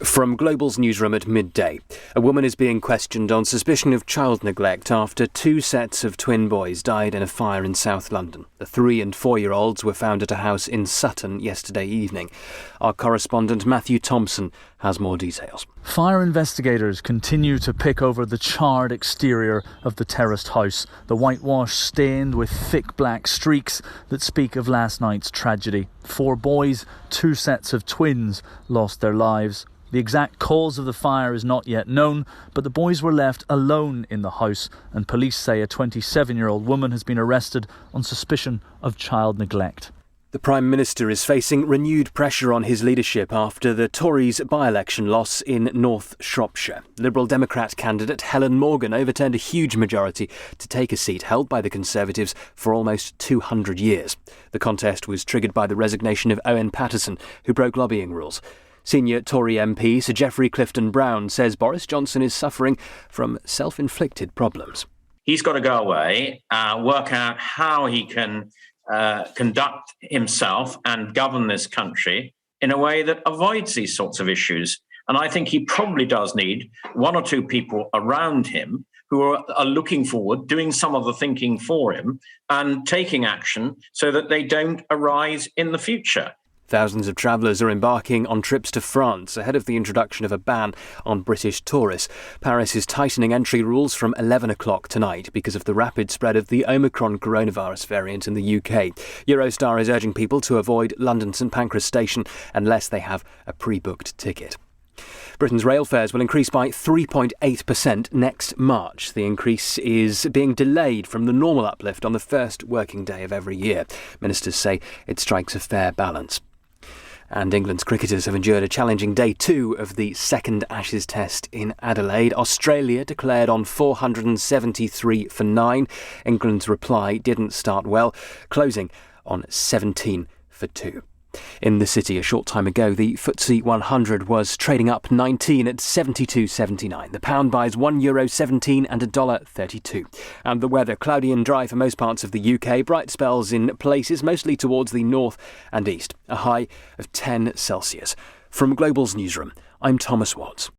From Global's newsroom at midday, a woman is being questioned on suspicion of child neglect after two sets of twin boys died in a fire in South London. The 3- and 4-year-olds were found at a house in Sutton yesterday evening. Our correspondent Matthew Thompson has more details. Fire investigators continue to pick over the charred exterior of the terraced house, the whitewash stained with thick black streaks that speak of last night's tragedy. 4 boys, 2 sets of twins, lost their lives. The exact cause of the fire is not yet known, but the boys were left alone in the house, and police say a 27-year-old woman has been arrested on suspicion of child neglect. The Prime Minister is facing renewed pressure on his leadership after the Tories' by-election loss in North Shropshire. Liberal Democrat candidate Helen Morgan overturned a huge majority to take a seat held by the Conservatives for almost 200 years. The contest was triggered by the resignation of Owen Paterson, who broke lobbying rules. Senior Tory MP Sir Geoffrey Clifton-Brown says Boris Johnson is suffering from self-inflicted problems. He's got to go away, work out how he can conduct himself and govern this country in a way that avoids these sorts of issues. And I think he probably does need 1 or 2 people around him who are looking forward, doing some of the thinking for him and taking action so that they don't arise in the future. Thousands of travellers are embarking on trips to France ahead of the introduction of a ban on British tourists. Paris is tightening entry rules from 11 o'clock tonight because of the rapid spread of the Omicron coronavirus variant in the UK. Eurostar is urging people to avoid London St Pancras station unless they have a pre-booked ticket. Britain's rail fares will increase by 3.8% next March. The increase is being delayed from the normal uplift on the first working day of every year. Ministers say it strikes a fair balance. And England's cricketers have endured a challenging day 2 of the second Ashes test in Adelaide. Australia declared on 473 for 9. England's reply didn't start well, closing on 17 for 2. In the city a short time ago, the FTSE 100 was trading up 19 at 72.79. The pound buys €1.17 and $1.32. And the weather, cloudy and dry for most parts of the UK. Bright spells in places, mostly towards the north and east. A high of 10 Celsius. From Global's newsroom, I'm Thomas Watts.